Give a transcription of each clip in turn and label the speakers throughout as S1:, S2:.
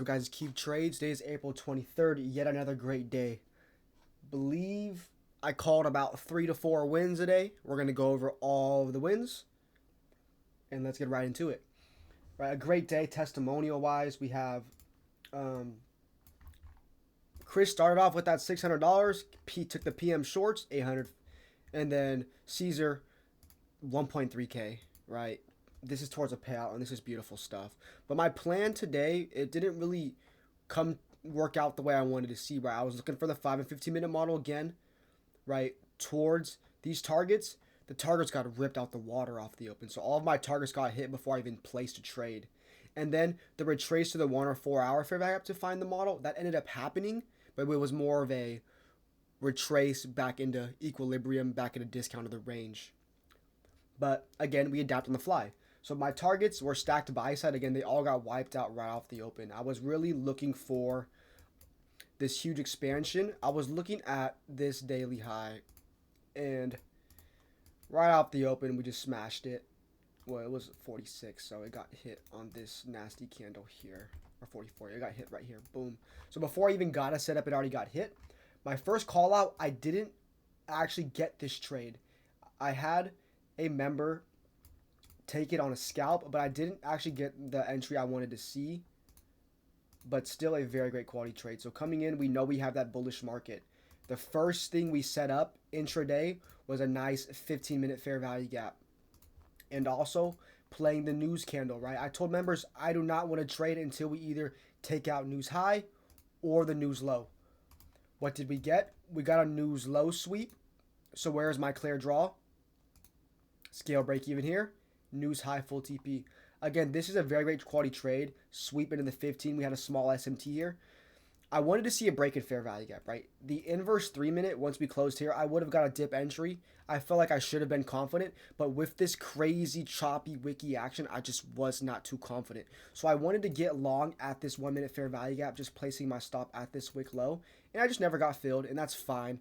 S1: So guys, keep trades. Today is April 23rd. Yet another great day. Believe I called about 3 to 4 wins today. We're gonna go over all of the wins, and let's get right into it. Right, a great day testimonial wise. We have Chris started off with that $600. Pete took the PM shorts 800, and then Caesar 1.3k. Right, this is towards a payout, and this is beautiful stuff. But my plan today, it didn't really come work out the way I wanted to see. Right, I was looking for the 5 and 15 minute model again. Right, towards these targets. The targets got ripped out the water off the open, so all of my targets got hit before I even placed a trade. And then the retrace to the 1 or 4 hour fair value gap to find the model that ended up happening, but it was more of a retrace back into equilibrium, back into discount of the range. But again, we adapt on the fly. So my targets were stacked buy side. Again, they all got wiped out right off the open. I was really looking for this huge expansion. I was looking at this daily high, and right off the open, we just smashed it. Well, it was 46, so it got hit on this nasty candle here. Or 44, it got hit right here. Boom. So before I even got a setup, it already got hit. My first call out, I didn't actually get this trade. I had a member take it on a scalp, but I didn't actually get the entry I wanted to see. But still a very great quality trade. So coming in, we know we have that bullish market. The first thing we set up intraday was a nice 15-minute fair value gap. And also playing the news candle, right? I told members I do not want to trade until we either take out news high or the news low. What did we get? We got a news low sweep. So where's my clear draw? Scale break even here. News high full TP. Again, this is a very great quality trade. Sweep into the 15. We had a small SMT here. I wanted to see a break in fair value gap, right? The inverse 3 minute, once we closed here, I would have got a dip entry. I felt like I should have been confident, but with this crazy choppy wiki action, I just was not too confident. So I wanted to get long at this 1 minute fair value gap, just placing my stop at this wick low, and I just never got filled, and that's fine.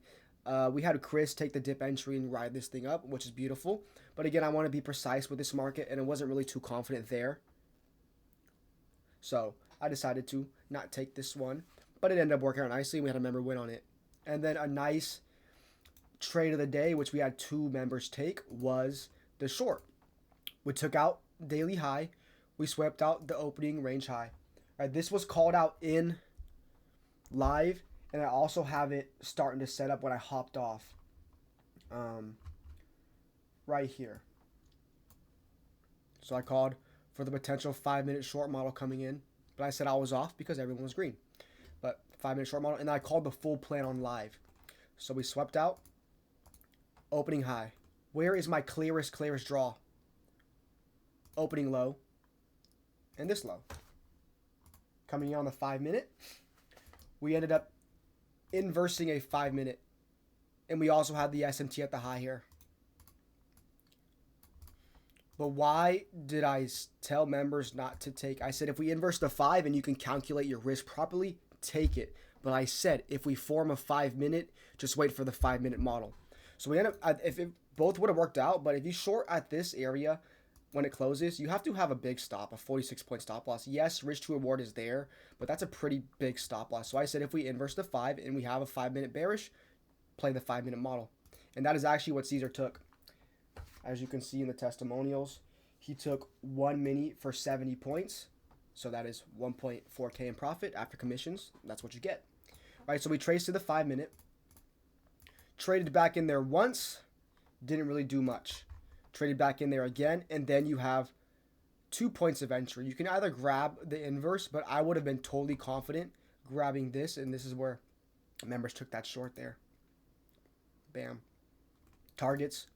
S1: We had Chris take the dip entry and ride this thing up, which is beautiful. But again, I want to be precise with this market, and I wasn't really too confident there. So I decided to not take this one. But it ended up working out nicely. We had a member win on it. And then a nice trade of the day, which we had 2 members take, was the short. We took out daily high. We swept out the opening range high. Right, this was called out in live, and I also have it starting to set up when I hopped off right here. So I called for the potential 5-minute short model coming in, but I said I was off because everyone was green. But 5-minute short model, and I called the full plan on live. So we swept out, opening high. Where is my clearest draw? Opening low, and this low. Coming in on the 5-minute, we ended up inversing a 5-minute, and we also had the SMT at the high here. But why did I tell members not to take? I said if we inverse the 5 and you can calculate your risk properly, take it. But I said if we form a 5-minute, just wait for the 5-minute model. So we end up, if it both would have worked out, but if you short at this area when it closes, you have to have a big stop, a 46-point stop loss. Yes, risk to reward is there, but that's a pretty big stop loss. So I said if we inverse the 5 and we have a 5-minute bearish, play the 5-minute model. And that is actually what Caesar took. As you can see in the testimonials, he took 1 mini for 70 points. So that is 1.4k in profit after commissions. That's what you get. Right, so we traced to the 5-minute. Traded back in there once. Didn't really do much. Traded back in there again. And then you have 2 points of entry. You can either grab the inverse, but I would have been totally confident grabbing this. And this is where members took that short there. Bam. Targets.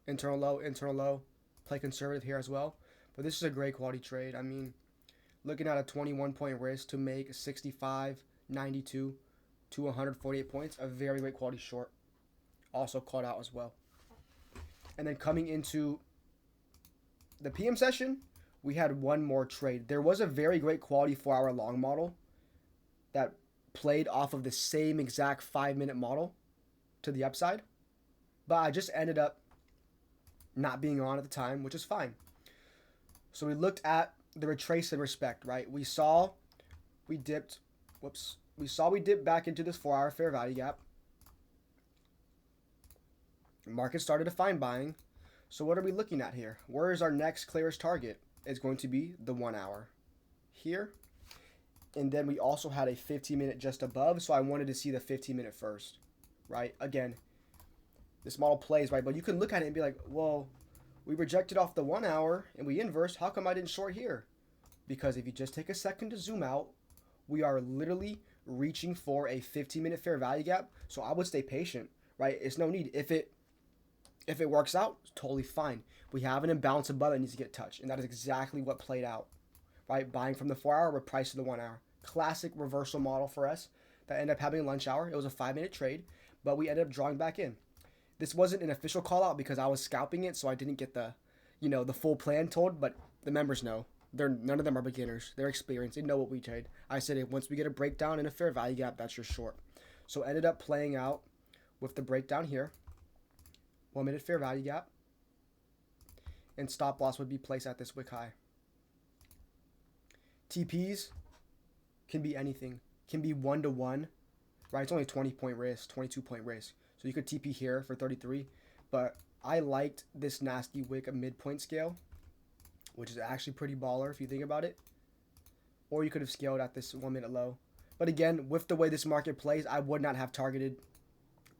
S1: Internal low. Play conservative here as well. But this is a great quality trade. I mean, looking at a 21-point risk to make 65, 92 to 148 points, a very great quality short. Also caught out as well. And then coming into the PM session, we had one more trade. There was a very great quality 4-hour long model that played off of the same exact 5-minute model to the upside. But I just ended up not being on at the time, which is fine. So we looked at the retrace and respect, right? We saw we dipped, whoops, we saw we dipped back into this 4-hour fair value gap. The market started to find buying. So what are we looking at here? Where is our next clearest target? It's going to be the 1 hour here. And then we also had a 15-minute just above, so I wanted to see the 15-minute first, right? Again, this model plays, right? But you can look at it and be like, well, we rejected off the 1 hour and we inversed. How come I didn't short here? Because if you just take a second to zoom out, we are literally reaching for a 15-minute fair value gap. So I would stay patient, right? It's no need. If it works out, it's totally fine. We have an imbalance above that needs to get touched, and that is exactly what played out, right? Buying from the 4 hour, we're priced to the 1 hour. Classic reversal model for us that ended up having a lunch hour. It was a 5-minute trade, but we ended up drawing back in. This wasn't an official call out because I was scalping it, so I didn't get the full plan told, but the members know. None of them are beginners. They're experienced. They know what we trade. I said it once we get a breakdown in a fair value gap, that's your short. So ended up playing out with the breakdown here. 1 minute fair value gap. And stop loss would be placed at this wick high. TPs can be anything. Can be 1-to-1. Right? It's only a 20-point risk, 22-point risk. So you could TP here for 33. But I liked this nasty wick of midpoint scale, which is actually pretty baller if you think about it. Or you could have scaled at this 1 minute low. But again, with the way this market plays, I would not have targeted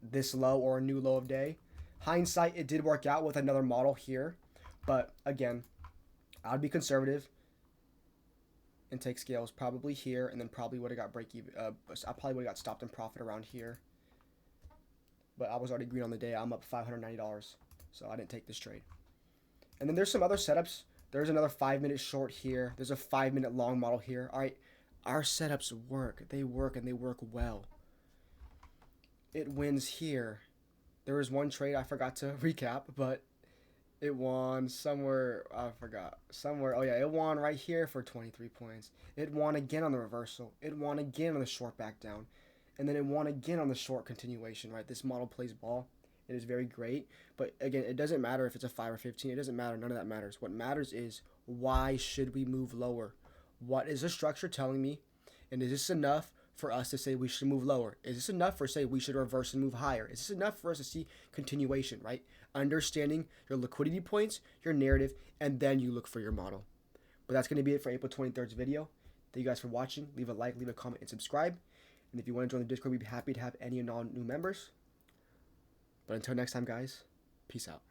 S1: this low or a new low of day. Hindsight, it did work out with another model here. But again, I'd be conservative and take scales probably here, and then probably would have got break even. I probably would have got stopped in profit around here. But I was already green on the day. I'm up $590, so I didn't take this trade. And then there's some other setups. There's another 5-minute short here. There's a 5-minute long model here. All right, our setups work. They work, and they work well. It wins here. There was one trade I forgot to recap, but it won somewhere. I forgot. Somewhere. Oh, yeah, it won right here for 23 points. It won again on the reversal. It won again on the short back down. And then it won again on the short continuation, right? This model plays ball. It is very great. But again, it doesn't matter if it's a 5 or 15. It doesn't matter. None of that matters. What matters is, why should we move lower? What is the structure telling me? And is this enough for us to say we should move lower? Is this enough for say we should reverse and move higher? Is this enough for us to see continuation, right? Understanding your liquidity points, your narrative, and then you look for your model. But that's going to be it for April 23rd's video. Thank you guys for watching. Leave a like, leave a comment, and subscribe. And if you want to join the Discord, we'd be happy to have any and all new members. But until next time, guys, peace out.